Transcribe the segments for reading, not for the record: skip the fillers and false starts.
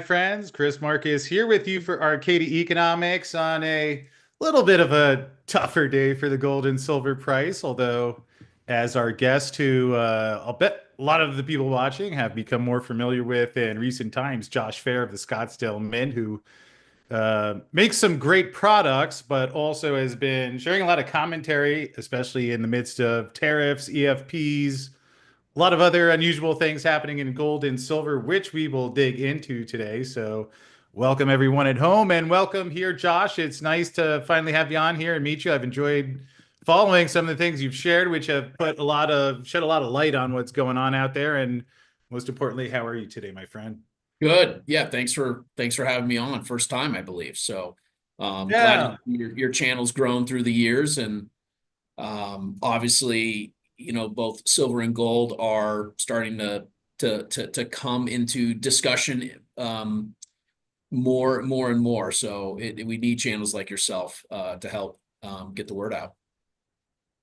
Friends. Chris Marcus here with you for Arcadia Economics on a little bit of a tougher day for the gold and silver price. Although, as our guest, who I'll bet a lot of the people watching have become more familiar with in recent times, Josh Fair of the Scottsdale Mint, who makes some great products, but also has been sharing a lot of commentary, especially in the midst of tariffs, EFPs, a lot of other unusual things happening in gold and silver, which we will dig into today. So, welcome everyone at home and welcome here, Josh. It's nice to finally have you on here and meet you. I've enjoyed following some of the things you've shared, which have shed a lot of light on what's going on out there. And most importantly, how are you today, my friend? Good. Yeah. Thanks for having me on. First time, I believe. So, glad Yeah. your channel's grown through the years, and obviously, both silver and gold are starting to come into discussion more and more. So, we need channels like yourself to help get the word out.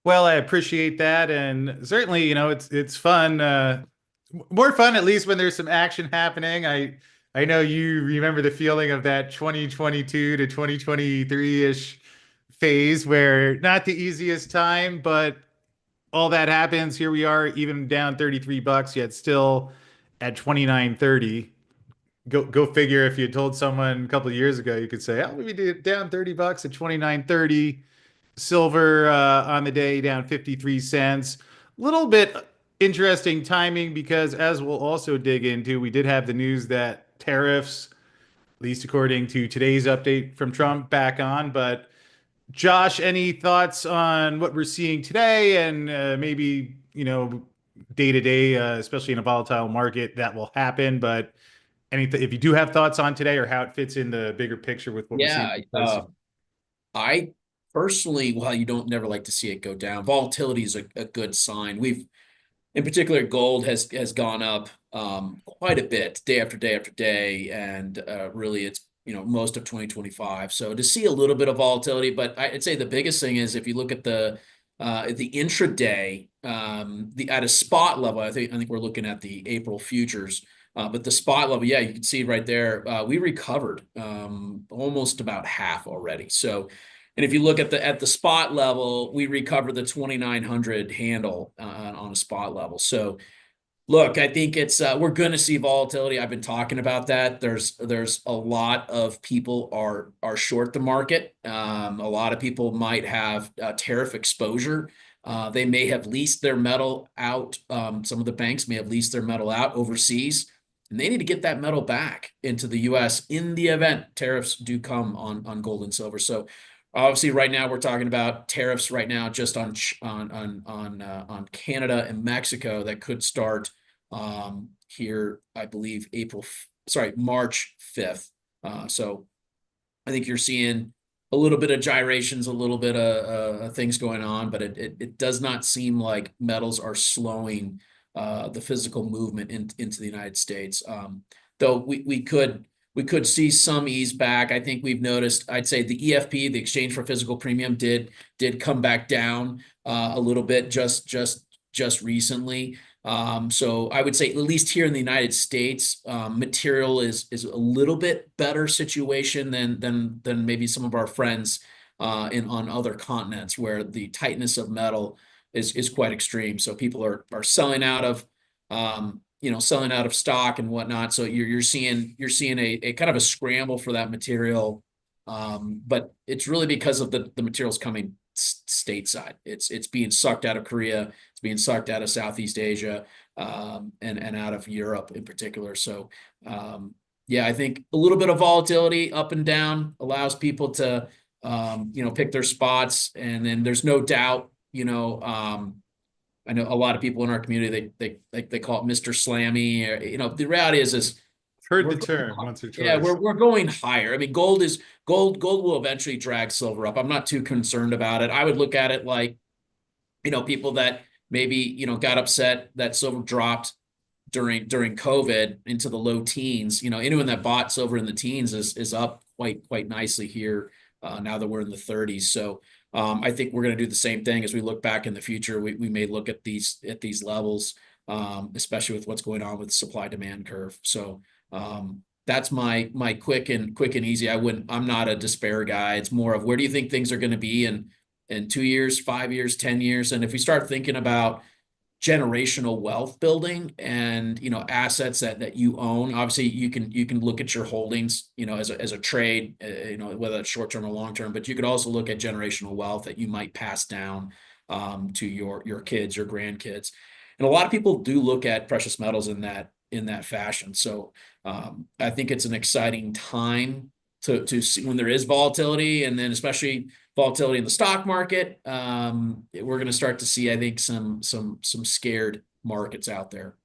Well, I appreciate that, and certainly, it's fun, more fun at least when there's some action happening. I know you remember the feeling of that 2022 to 2023-ish phase where not the easiest time, but all that happens. Here we are, even down 33 bucks, yet still at 29.30. Go figure. If you had told someone a couple of years ago, you could say, "Oh, we did down 30 bucks at 29.30." Silver on the day down 53 cents. Little bit interesting timing because, as we'll also dig into, we did have the news that tariffs, at least according to today's update from Trump, back on. But Josh, any thoughts on what we're seeing today and maybe, day to day, especially in a volatile market, that will happen? But anything, if you do have thoughts on today or how it fits in the bigger picture with what we're seeing Yeah. in the price. I personally, while you don't never like to see it go down, volatility is a good sign. In particular, gold has gone up quite a bit day after day after day, and really it's most of 2025. So to see a little bit of volatility, but I'd say the biggest thing is if you look at the intraday, the at a spot level, I think we're looking at the April futures. But the spot level, yeah, you can see right there, we recovered almost about half already. So, and if you look at the spot level, we recovered the 2,900 handle on a spot level. So, look, I think it's we're going to see volatility. I've been talking about that. There's a lot of people are short the market. A lot of people might have tariff exposure. They may have leased their metal out. Some of the banks may have leased their metal out overseas, and they need to get that metal back into the U.S. in the event tariffs do come on gold and silver. So obviously, right now we're talking about tariffs right now just on Canada and Mexico that could start here, I believe March 5th. So I think you're seeing a little bit of gyrations, a little bit of things going on, but it does not seem like metals are slowing the physical movement into the United States. Though we could see some ease back. I think we've noticed, I'd say the EFP, the exchange for physical premium, did come back down a little bit just recently. So I would say, at least here in the United States, material is a little bit better situation than maybe some of our friends on other continents where the tightness of metal is quite extreme. So people are selling out of selling out of stock and whatnot. So you're seeing a kind of a scramble for that material. But it's really because of the materials coming stateside. It's being sucked out of Korea. It's being sucked out of Southeast Asia, and out of Europe in particular. So, yeah, I think a little bit of volatility up and down allows people to, pick their spots. And then there's no doubt, I know a lot of people in our community, they call it Mr. Slammy. The reality is Heard we're the going, term once or yeah, twice. we're going higher. I mean, gold will eventually drag silver up. I'm not too concerned about it. I would look at it like, people that maybe, got upset that silver dropped during COVID into the low teens. Anyone that bought silver in the teens is up quite nicely here, now that we're in the 30s. So I think we're going to do the same thing as we look back in the future. We may look at these levels, especially with what's going on with the supply demand curve. So that's my quick and easy. I'm not a despair guy. It's more of where do you think things are going to be in 2 years, 5 years, 10 years? And if we start thinking about generational wealth building and assets that you own, obviously you can look at your holdings as a trade, whether it's short term or long term, but you could also look at generational wealth that you might pass down to your kids, your grandkids. And a lot of people do look at precious metals in that fashion. So I think it's an exciting time to see when there is volatility, and then especially volatility in the stock market. We're going to start to see, I think, some scared markets out there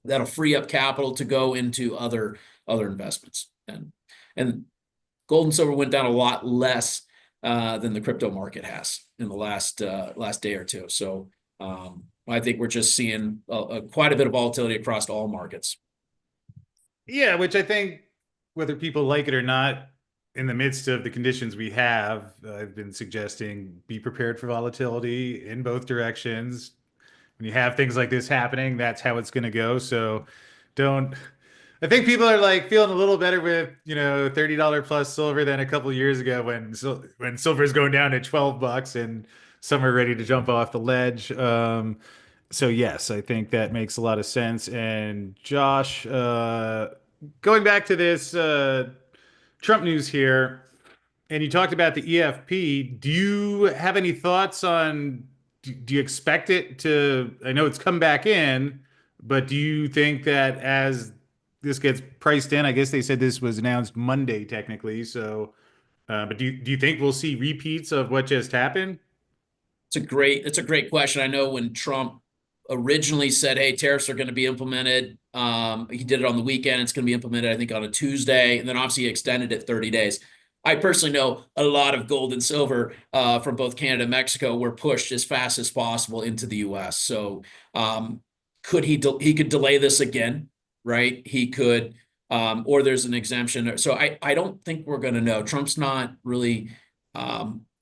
that'll free up capital to go into other investments. And gold and silver went down a lot less than the crypto market has in the last day or two. So I think we're just seeing quite a bit of volatility across all markets. Yeah, which I think, whether people like it or not, in the midst of the conditions we have, I've been suggesting be prepared for volatility in both directions. When you have things like this happening, that's how it's going to go. So don't. I think people are like feeling a little better with, $30 plus silver than a couple years ago when silver is going down to $12 and some are ready to jump off the ledge. So yes, I think that makes a lot of sense. And Josh, going back to this Trump news here, and you talked about the EFP. Do you have any thoughts on? Do you expect it to? I know it's come back in, but do you think that as this gets priced in, I guess they said this was announced Monday technically. So, but do you think we'll see repeats of what just happened? It's a great question. I know when Trump originally said, "Hey, tariffs are going to be implemented," he did it on the weekend. It's going to be implemented, I think, on a Tuesday, and then obviously he extended it 30 days. I personally know a lot of gold and silver from both Canada and Mexico were pushed as fast as possible into the U.S. So could he could delay this again, right? He could, or there's an exemption. So I don't think we're going to know. Trump's not really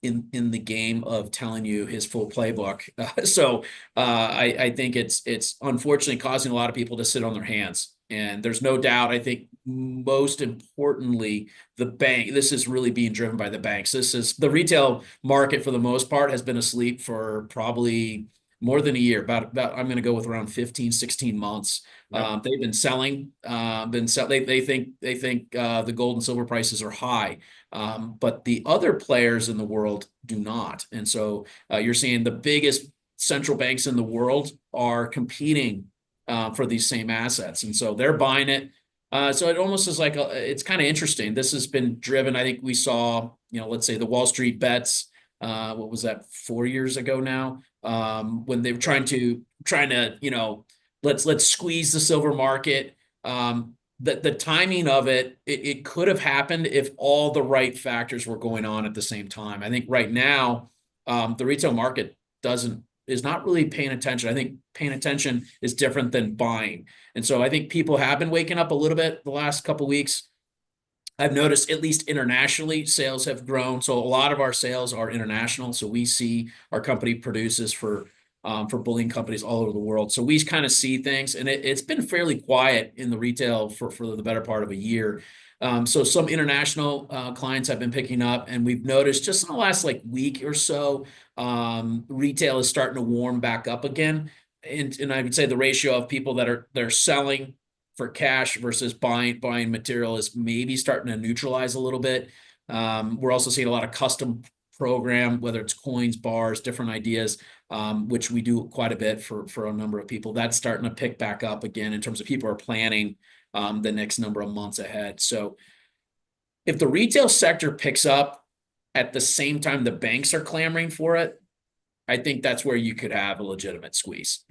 in the game of telling you his full playbook. So I think it's unfortunately causing a lot of people to sit on their hands. And there's no doubt, I think most importantly, this is really being driven by the banks. This is the retail market for the most part has been asleep for probably more than a year, about I'm going to go with around 15, 16 months. Yep. They've been selling, they think the gold and silver prices are high. But the other players in the world do not. And so you're seeing the biggest central banks in the world are competing for these same assets. And so they're buying it. So it almost is like it's kind of interesting. This has been driven. I think we saw, let's say the Wall Street bets. What was that, 4 years ago now? When they were trying to, let's squeeze the silver market. The timing of it could have happened if all the right factors were going on at the same time. I think right now, the retail market is not really paying attention. I think paying attention is different than buying. And so I think people have been waking up a little bit the last couple of weeks. I've noticed, at least internationally, sales have grown. So a lot of our sales are international. So we see our company produces for bullion companies all over the world. So we kind of see things, and it's been fairly quiet in the retail for the better part of a year. So some international clients have been picking up, and we've noticed just in the last week or so, retail is starting to warm back up again. And I would say the ratio of people they're selling for cash versus buying material is maybe starting to neutralize a little bit. We're also seeing a lot of custom program, whether it's coins, bars, different ideas, which we do quite a bit for a number of people. That's starting to pick back up again in terms of people are planning the next number of months ahead. So if the retail sector picks up at the same time the banks are clamoring for it, I think that's where you could have a legitimate squeeze.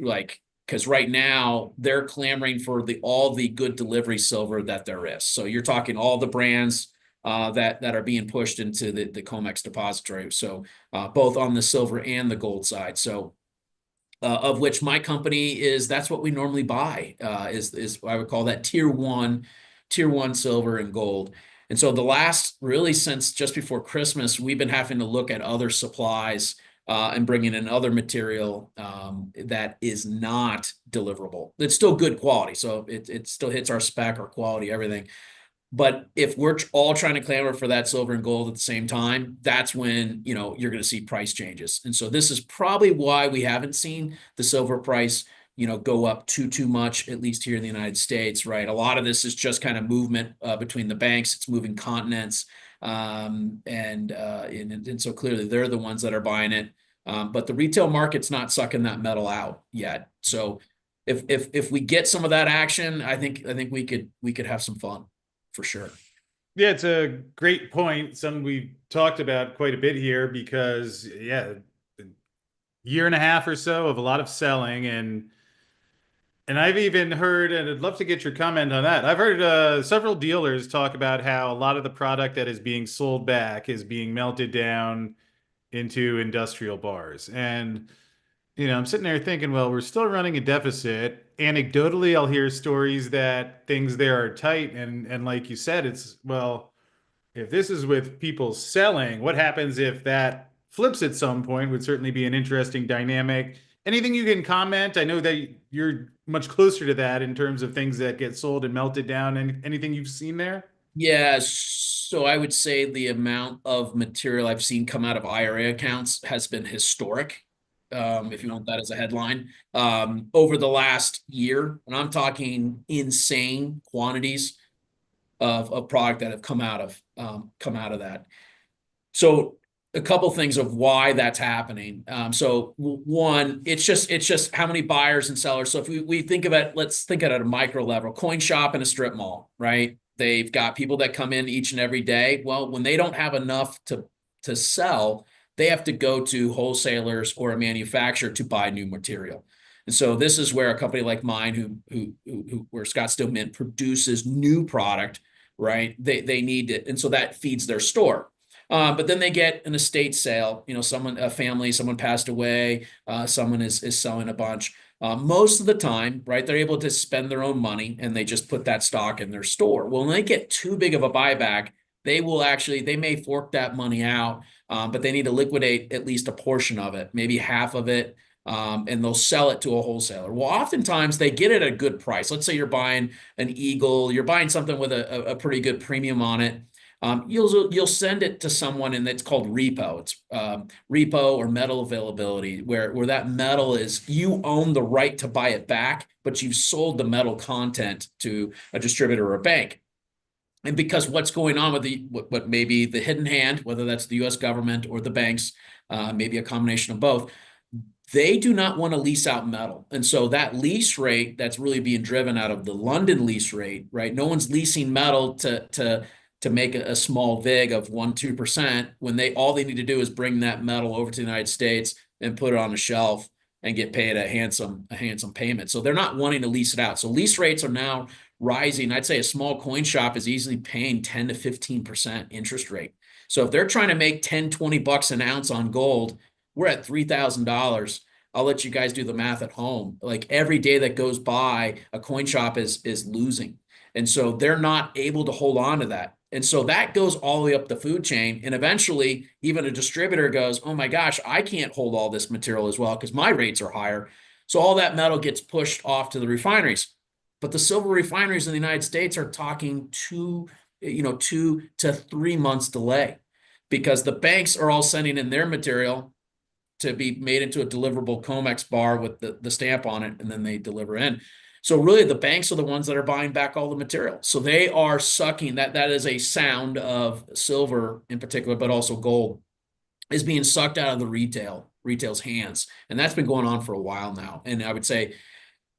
Because right now they're clamoring for all the good delivery silver that there is. So you're talking all the brands that are being pushed into the COMEX depository. So both on the silver and the gold side. So of which my company that's what we normally buy, is I would call that tier one silver and gold. And so really since just before Christmas, we've been having to look at other supplies and bringing in other material that is not deliverable. It's still good quality. So it still hits our spec, our quality, everything. But if we're all trying to clamor for that silver and gold at the same time, that's when, you're going to see price changes. And so this is probably why we haven't seen the silver price, go up too much, at least here in the United States, right? A lot of this is just kind of movement between the banks. It's moving continents. And so clearly they're the ones that are buying it. But the retail market's not sucking that metal out yet. So if we get some of that action, I think we could have some fun for sure. Yeah, it's a great point. Something we've talked about quite a bit here because, yeah, a year and a half or so of a lot of selling, and I've even heard, and I'd love to get your comment on that. I've heard several dealers talk about how a lot of the product that is being sold back is being melted down into industrial bars. And, I'm sitting there thinking, well, we're still running a deficit. Anecdotally, I'll hear stories that things there are tight. And like you said, it's, well, if this is with people selling, what happens if that flips at some point would certainly be an interesting dynamic. Anything you can comment? I know that you're much closer to that in terms of things that get sold and melted down, and anything you've seen there? Yeah, so I would say the amount of material I've seen come out of IRA accounts has been historic. If you want that as a headline, over the last year, and I'm talking insane quantities of product that have come out of that. So a couple things of why that's happening. So one, it's just how many buyers and sellers. So if we think of it, let's think of it at a micro level. Coin shop in a strip mall, right? They've got people that come in each and every day. Well, when they don't have enough to sell, they have to go to wholesalers or a manufacturer to buy new material. And so this is where a company like mine, where Scottsdale Mint produces new product, right? They need it, and so that feeds their store. But then they get an estate sale. A family, someone passed away, someone is selling a bunch. Most of the time, right, they're able to spend their own money and they just put that stock in their store. Well, when they get too big of a buyback, they may fork that money out, but they need to liquidate at least a portion of it, maybe half of it, and they'll sell it to a wholesaler. Well, oftentimes they get it at a good price. Let's say you're buying an Eagle, you're buying something with a pretty good premium on it. You'll send it to someone, and it's called repo. It's repo or metal availability, where that metal is, you own the right to buy it back, but you've sold the metal content to a distributor or a bank. And because what's going on with what may be the hidden hand, whether that's the U.S. government or the banks, maybe a combination of both, they do not want to lease out metal. And so that lease rate that's really being driven out of the London lease rate, right? No one's leasing metal to make a small VIG of 1-2% when all they need to do is bring that metal over to the United States and put it on a shelf and get paid a handsome payment. So they're not wanting to lease it out. So lease rates are now rising. I'd say a small coin shop is easily paying 10 to 15% interest rate. So if they're trying to make 10, 20 bucks an ounce on gold, we're at $3,000. I'll let you guys do the math at home. Like every day that goes by, a coin shop is losing. And so they're not able to hold on to that. And so that goes all the way up the food chain. And eventually, even a distributor goes, oh my gosh, I can't hold all this material as well because my rates are higher. So all that metal gets pushed off to the refineries. But the silver refineries in the United States are talking 2 to 3 months delay because the banks are all sending in their material to be made into a deliverable COMEX bar with the stamp on it, and then they deliver in. So really, the banks are the ones that are buying back all the material. So they are sucking that. That is a sound of silver in particular, but also gold is being sucked out of the retail's hands, and that's been going on for a while now. And I would say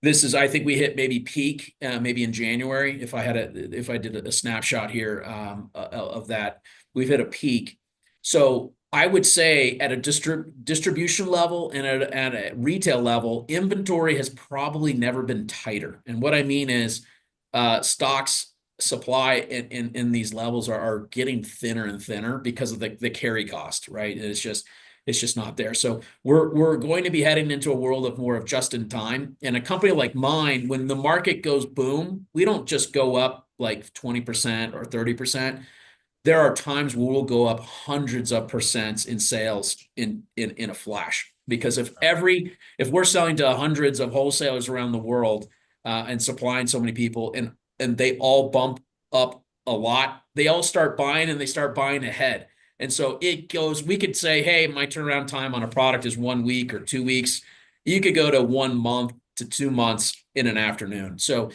I think we hit maybe peak, maybe in January. If I did a snapshot here of that, we've hit a peak. So I would say at a distribution level and at a retail level, inventory has probably never been tighter. And what I mean is stocks supply in these levels are getting thinner and thinner because of the carry cost, right? It's just not there. So we're going to be heading into a world of more of just in time. And a company like mine, when the market goes boom, we don't just go up like 20% or 30%. There are times where we'll go up hundreds of percents in sales in a flash. Because if we're selling to hundreds of wholesalers around the world and supplying so many people, and they all bump up a lot, they all start buying and they start buying ahead. And so it goes, we could say, hey, my turnaround time on a product is 1 week or 2 weeks. You could go to 1 month to 2 months in an afternoon. So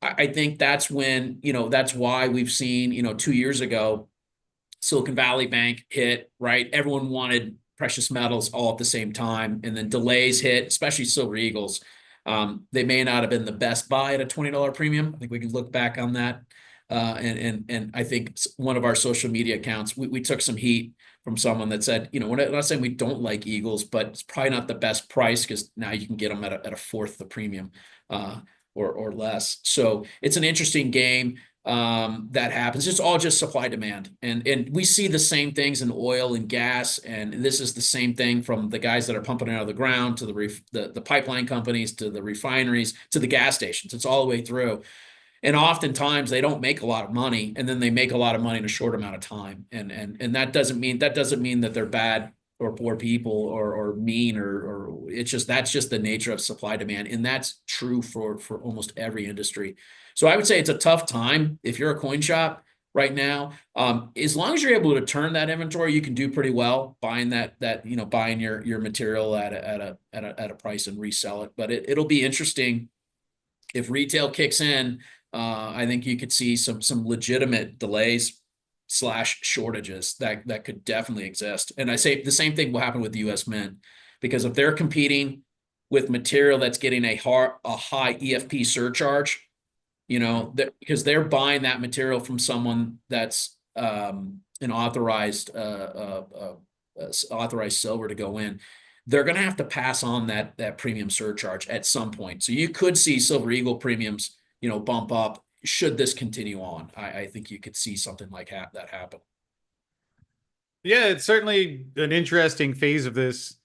I think that's when, that's why we've seen, 2 years ago, Silicon Valley Bank hit, right? Everyone wanted precious metals all at the same time. And then delays hit, especially Silver Eagles. They may not have been the best buy at a $20 premium. I think we can look back on that. And I think one of our social media accounts, we took some heat from someone that said, we're not saying we don't like Eagles, but it's probably not the best price because now you can get them at a fourth the premium or less. So it's an interesting game that happens. It's all just supply demand. And we see the same things in oil and gas. And this is the same thing from the guys that are pumping it out of the ground to the pipeline companies, to the refineries, to the gas stations. It's all the way through. And oftentimes they don't make a lot of money, and then they make a lot of money in a short amount of time. And that doesn't mean that they're bad or poor people or mean or it's just, that's just the nature of supply demand. And that's true for almost every industry. So I would say it's a tough time if you're a coin shop right now. As long as you're able to turn that inventory, you can do pretty well buying buying your material at a price and resell it. But it'll be interesting if retail kicks in. I think you could see some legitimate delays / shortages that could definitely exist. And I say the same thing will happen with the U.S. Mint, because if they're competing with material that's getting a high EFP surcharge, because they're buying that material from someone that's an authorized silver to go in, they're going to have to pass on that premium surcharge at some point. So you could see Silver Eagle premiums, bump up should this continue on. I think you could see something like that happen. Yeah, it's certainly an interesting phase of this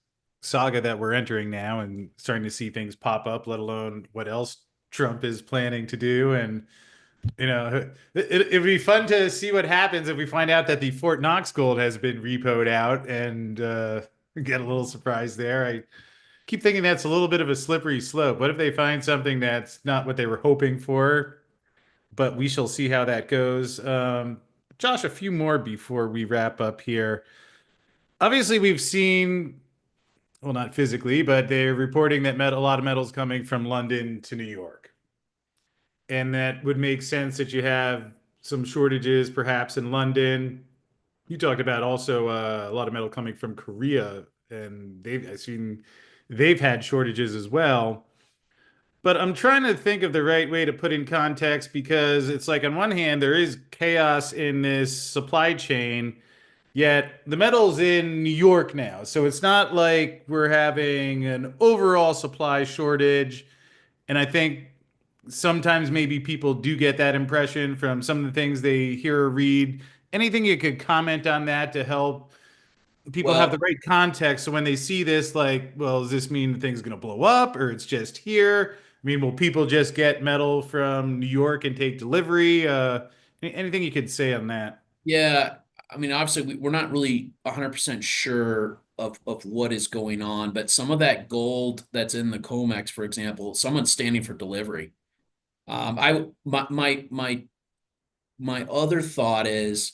saga that we're entering now, and starting to see things pop up, let alone what else Trump is planning to do. And, it'd be fun to see what happens if we find out that the Fort Knox gold has been repoed out and get a little surprise there. I keep thinking that's a little bit of a slippery slope. What if they find something that's not what they were hoping for? But we shall see how that goes. Josh, a few more before we wrap up here. Obviously, we've seen, well, not physically, but they're reporting that a lot of metals coming from London to New York. And that would make sense that you have some shortages perhaps in London. You talked about also a lot of metal coming from Korea, and I've seen they've had shortages as well. But I'm trying to think of the right way to put in context, because it's like on one hand there is chaos in this supply chain, yet the metal's in New York now. So it's not like we're having an overall supply shortage. And I think sometimes maybe people do get that impression from some of the things they hear or read. Anything you could comment on that to help people have the Well, right context, so when they see this, like, well, does this mean things going to blow up, or it's just here? I mean, will people just get metal from New York and take delivery? Anything you could say on that? yeah, I mean, obviously we're not really 100% sure of what is going on, but some of that gold that's in the COMEX, for example, someone's standing for delivery. I my other thought is,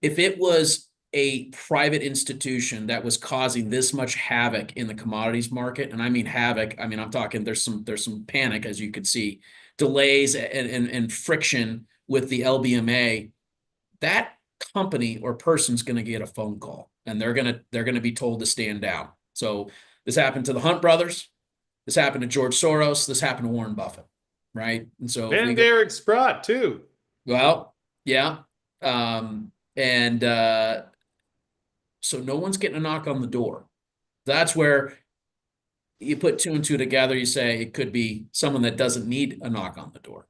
if it was a private institution that was causing this much havoc in the commodities market, and I mean havoc, I mean I'm talking there's some panic, as you could see, delays and friction with the LBMA, that company or person's going to get a phone call, and they're going to be told to stand down. So this happened to the Hunt brothers, this happened to George Soros, this happened to Warren Buffett, right? And so if we And go, Derek Sprott too. well, yeah. And so no one's getting a knock on the door. That's where you put two and two together. You say it could be someone that doesn't need a knock on the door.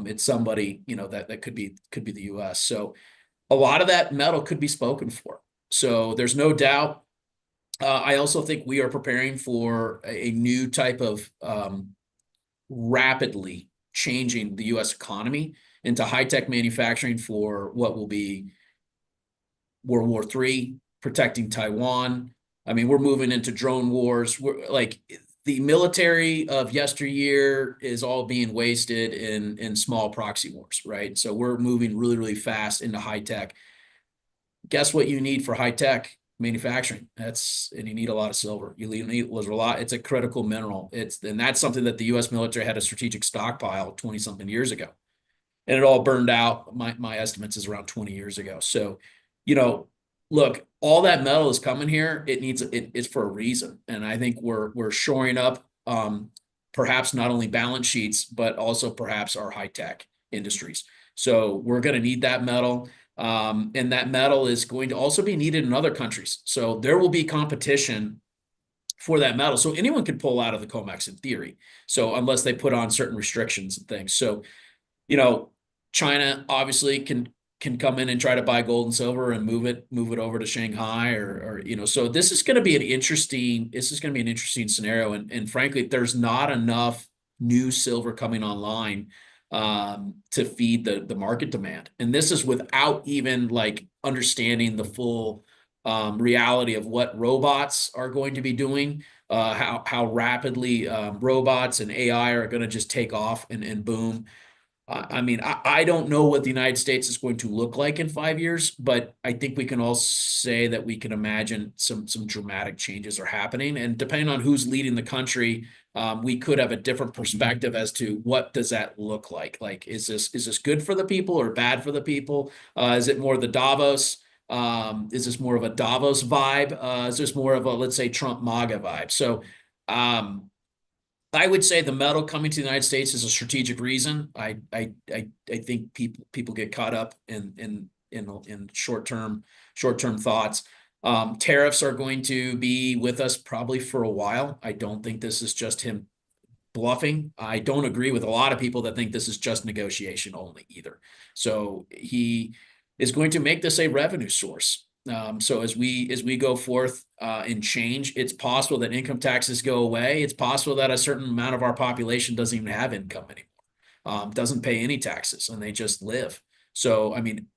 It's somebody, that could be the US. So a lot of that metal could be spoken for. So there's no doubt. I also think we are preparing for a new type of rapidly changing the US economy into high-tech manufacturing for what will be World War III, protecting Taiwan. I mean, we're moving into drone wars. We're like, the military of yesteryear is all being wasted in small proxy wars, right? So we're moving really, really fast into high tech. Guess what you need for high tech manufacturing? And you need a lot of silver. You need was a lot. It's a critical mineral. And that's something that the U.S. military had a strategic stockpile 20 something years ago, and it all burned out. My estimates is around 20 years ago. So, you know, look, all that metal is coming here. It's for a reason, and I think we're shoring up, perhaps not only balance sheets but also perhaps our high tech industries. So we're going to need that metal. And that metal is going to also be needed in other countries. So there will be competition for that metal. So anyone could pull out of the COMEX in theory. So unless they put on certain restrictions and things. So, you know, China obviously can come in and try to buy gold and silver and move it over to Shanghai or so this is going to be an interesting scenario. And frankly, there's not enough new silver coming online to feed the market demand. And this is without even like understanding the full reality of what robots are going to be doing, how rapidly robots and AI are going to just take off and boom. I mean, I don't know what the United States is going to look like in 5 years, but I think we can all say that we can imagine some dramatic changes are happening. And depending on who's leading the country, we could have a different perspective as to what does that look like. Like, is this good for the people or bad for the people? Is it more the Davos? Is this more of a Davos vibe? Is this more of a, let's say, Trump MAGA vibe? So, I would say the metal coming to the United States is a strategic reason. I think people get caught up in short term thoughts. Tariffs are going to be with us probably for a while. I don't think this is just him bluffing. I don't agree with a lot of people that think this is just negotiation only either. So he is going to make this a revenue source. So as we go forth and change, it's possible that income taxes go away. It's possible that a certain amount of our population doesn't even have income anymore, doesn't pay any taxes, and they just live. So, I mean,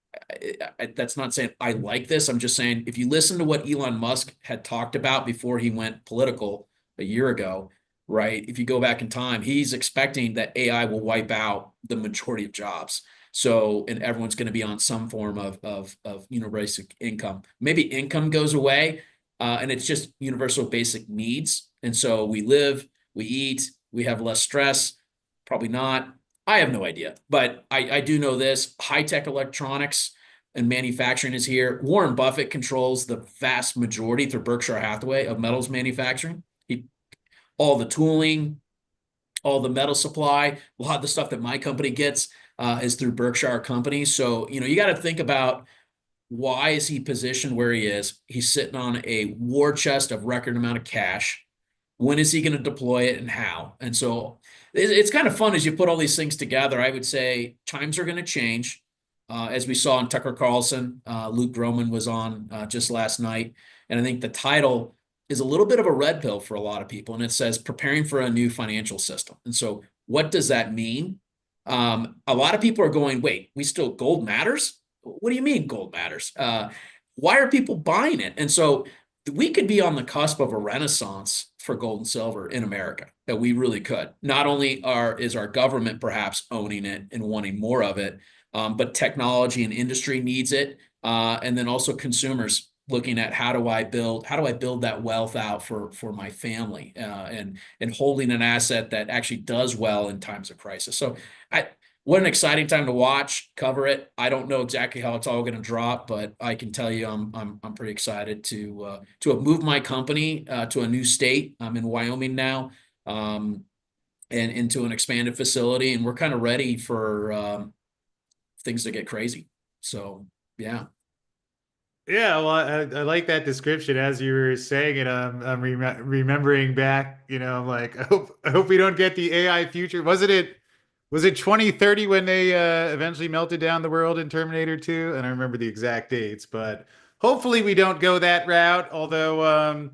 that's not saying I like this. I'm just saying if you listen to what Elon Musk had talked about before he went political a year ago, right? If you go back in time, he's expecting that AI will wipe out the majority of jobs. So, and everyone's going to be on some form of universal income. Maybe income goes away, and it's just universal basic needs. And so we live, we eat, we have less stress. Probably not. I have no idea, but I do know this: high tech electronics and manufacturing is here. Warren Buffett controls the vast majority through Berkshire Hathaway of metals manufacturing. All the tooling, all the metal supply, a lot of the stuff that my company gets is through Berkshire companies. So, you got to think about why is he positioned where he is? He's sitting on a war chest of record amount of cash. When is he going to deploy it and how? And so it's kind of fun as you put all these things together. I would say times are going to change. As we saw in Tucker Carlson, Luke Gromen was on just last night. And I think the title is a little bit of a red pill for a lot of people. And it says preparing for a new financial system. And so what does that mean? A lot of people are going, wait, gold matters? What do you mean gold matters? Why are people buying it? And so we could be on the cusp of a renaissance for gold and silver in America, that we really could. Not only is our government perhaps owning it and wanting more of it, but technology and industry needs it. And then also consumers looking at how do I build that wealth out for my family, and holding an asset that actually does well in times of crisis. So what an exciting time to watch, cover it. I don't know exactly how it's all going to drop, but I can tell you I'm pretty excited to have moved my company to a new state. I'm in Wyoming now, and into an expanded facility, and we're kind of ready for things to get crazy. So yeah. Yeah, well, I like that description as you were saying it. I'm remembering back, I'm like, I hope we don't get the AI future. Was it 2030 when they eventually melted down the world in Terminator 2? And I remember the exact dates, but hopefully we don't go that route. Although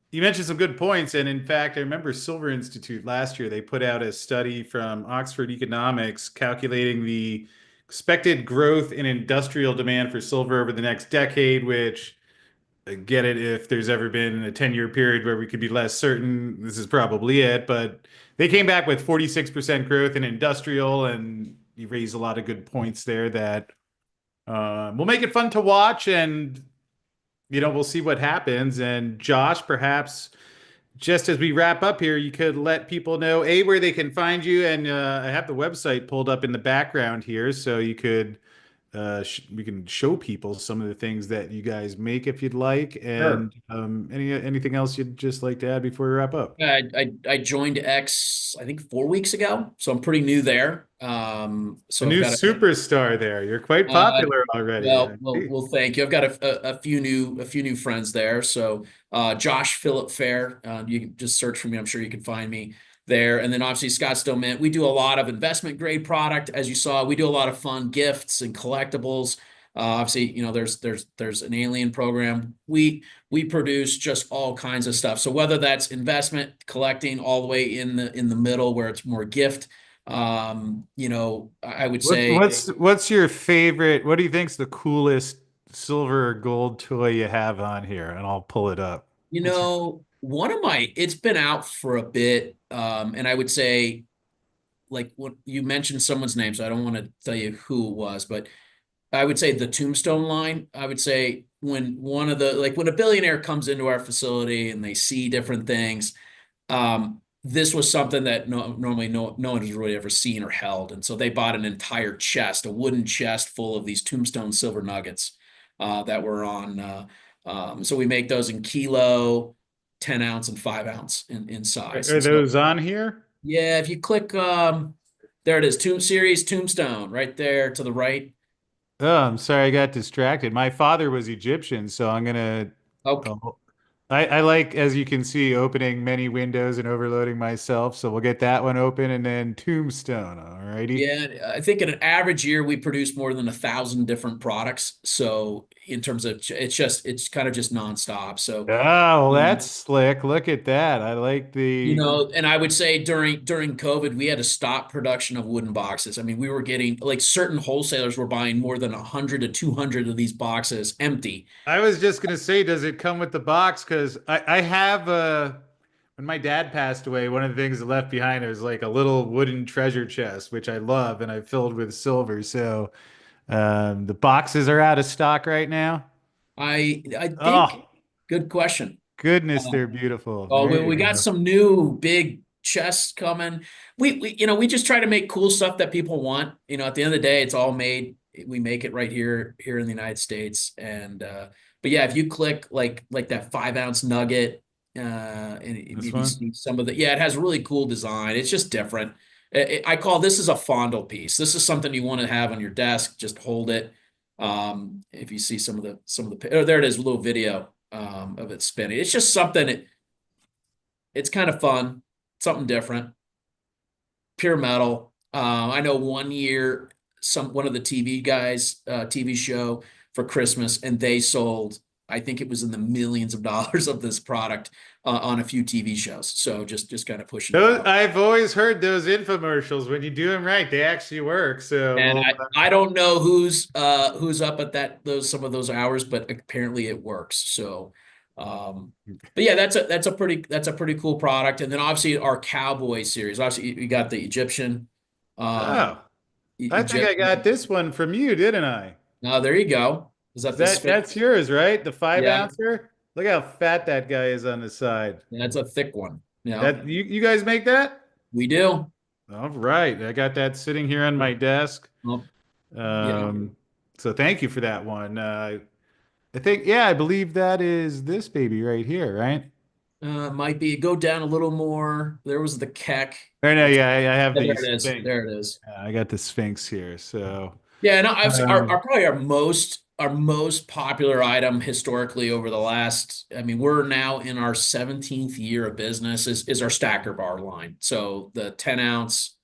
you mentioned some good points, and in fact, I remember Silver Institute last year, they put out a study from Oxford Economics calculating the expected growth in industrial demand for silver over the next decade, which get it if there's ever been a 10-year period where we could be less certain. This is probably it, but they came back with 46% growth in industrial, and you raised a lot of good points there that will make it fun to watch, and we'll see what happens. And Josh, perhaps just as we wrap up here, you could let people know where they can find you, and I have the website pulled up in the background here, so you could we can show people some of the things that you guys make if you'd like, Sure. and anything else you'd just like to add before we wrap up. I joined X, I think 4 weeks ago, so I'm pretty new there. A So I've new got superstar there. You're quite uh, popular already. well, well, thank you. I've got a few new friends there. So, Josh Philip Phair, you can just search for me. I'm sure you can find me there. And then obviously Scottsdale Mint. We do a lot of investment grade product, as you saw. We do a lot of fun gifts and collectibles. Obviously, there's an alien program. We produce just all kinds of stuff. So whether that's investment, collecting, all the way in the middle where it's more gift. I would What's say. what's what's your favorite? What do you think's the coolest silver or gold toy you have on here? And I'll pull it up. What's your It's been out for a bit. And I would say, like, what you mentioned someone's name, so I don't want to tell you who it was, but I would say the Tombstone line. I would say when a billionaire comes into our facility and they see different things, this was something that normally no one has really ever seen or held. And so they bought an entire chest, a wooden chest full of these Tombstone silver nuggets that were on. So we make those in kilo, 10 ounce, and 5 ounce in size. are And so, those on here? yeah, if you click, there it is, Tomb Series Tombstone right there to the right. Oh, I'm sorry, I got distracted. My father was Egyptian, so I'm gonna. Okay. Oh, I like, as you can see, opening many windows and overloading myself. So we'll get that one open, and then Tombstone. All righty. Yeah, I think in an average year we produce more than 1,000 different products. So in terms of it's kind of just nonstop. So Oh, well, um, that's slick. Look at that. I like the. and I would say during COVID we had to stop production of wooden boxes. I mean, we were getting like certain wholesalers were buying more than 100 to 200 of these boxes empty. I was just gonna say, does it come with the box? Because I have when my dad passed away, one of the things that left behind was like a little wooden treasure chest, which I love, and I filled with silver. So the boxes are out of stock right now. I think Oh, good question. goodness, Uh, they're beautiful. Oh, There we you got go. some new big chests coming. We just try to make cool stuff that people want. At the end of the day, it's all made. We make it right here in the United States. And but yeah, if you click like that 5 ounce nugget, and This if you one. see some of the, yeah, it has really cool design. It's just different. I call this is a fondle piece. This is something you want to have on your desk. Just hold it. If you see oh, there it is, a little video of it spinning. It's just something. It's kind of fun, something different, pure metal. I know one year, one of the TV guys, TV show for Christmas, and they sold, I think it was in the millions of dollars of this product on a few TV shows. So just kind of pushing it Those, out. I've always heard those infomercials. When you do them right, they actually work. So, And well, I don't know who's up at some of those hours, but apparently it works. So but yeah, that's a pretty cool product. And then obviously our cowboy series. Obviously you got the Egyptian, um oh, I think I got Egyptian. this one from you, didn't I? Now there you go. Is Is that the Sphinx? that's yours, right? The five Yeah, ouncer. Look how fat that guy is on the side. that's a thick one. Yeah, That you guys make that? we do. All right, I got that sitting here on my desk. Well, yeah. Um, so thank you for that one. I think, yeah, I believe that is this baby right here, right? Might be go down a little more. There was the Keck. Or no, That's yeah, I have yeah, the there it is. Sphinx. There it is. I got the Sphinx here. So, Yeah, no, I've um, our probably our most popular item historically over the last, I mean, we're now in our 17th year of business is our stacker bar line. So the 10 ounce,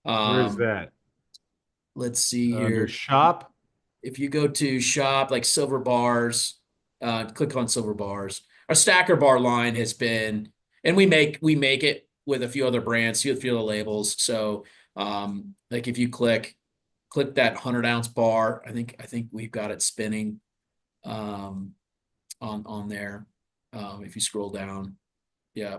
where's um, that? let's see Under here. shop? If you go to shop like silver bars, click on silver bars. Our stacker bar line has been, and we make it with a few other brands, few other labels. So like if you click that 100 ounce bar. I think we've got it spinning um, on there. If you scroll down, yeah,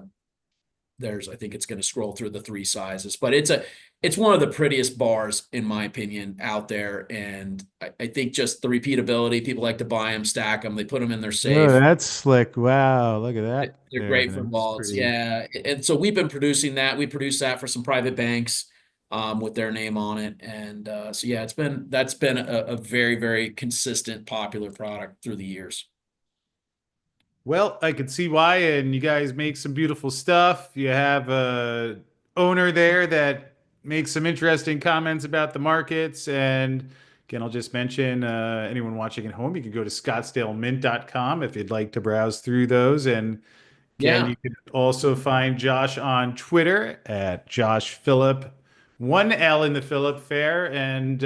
I think it's going to scroll through the three sizes, but it's one of the prettiest bars in my opinion out there. And I think just the repeatability, people like to buy them, stack them, they put them in their Oh, safe. that's slick. Wow, look at that They're there. great for That's vaults. pretty. Yeah. And so we've been producing that. We produce that for some private banks with their name on it. And so yeah, that's been a very, very consistent, popular product through the years. Well, I could see why, and you guys make some beautiful stuff. You have a owner there that makes some interesting comments about the markets. And again, I'll just mention anyone watching at home, you can go to scottsdalemint.com if you'd like to browse through those. And again, Yeah. you can also find Josh on Twitter at Josh Philip, one L in the Philip Phair. And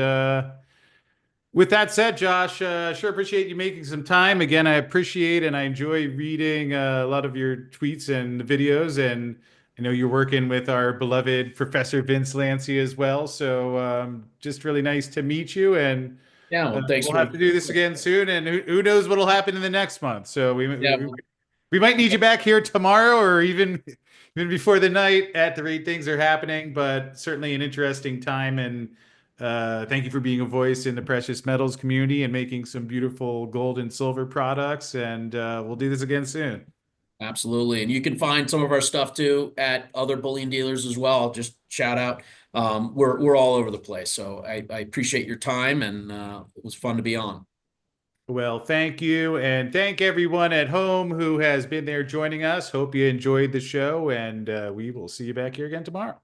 with that said, Josh, sure appreciate you making some time. Again, I appreciate and I enjoy reading a lot of your tweets and videos. And I know you're working with our beloved Professor Vince Lancy as well. So just really nice to meet you. And Yeah. Well, thanks we'll for have to do this again soon. And who knows what'll happen in the next month. So yeah. we might need you back here tomorrow or even before the night at the rate things are happening, but certainly an interesting time. And thank you for being a voice in the precious metals community and making some beautiful gold and silver products. And we'll do this again soon. Absolutely. And you can find some of our stuff too at other bullion dealers as well. Just shout out. We're all over the place. So I appreciate your time and it was fun to be on. Well, thank you. And thank everyone at home who has been there joining us. Hope you enjoyed the show, and we will see you back here again tomorrow.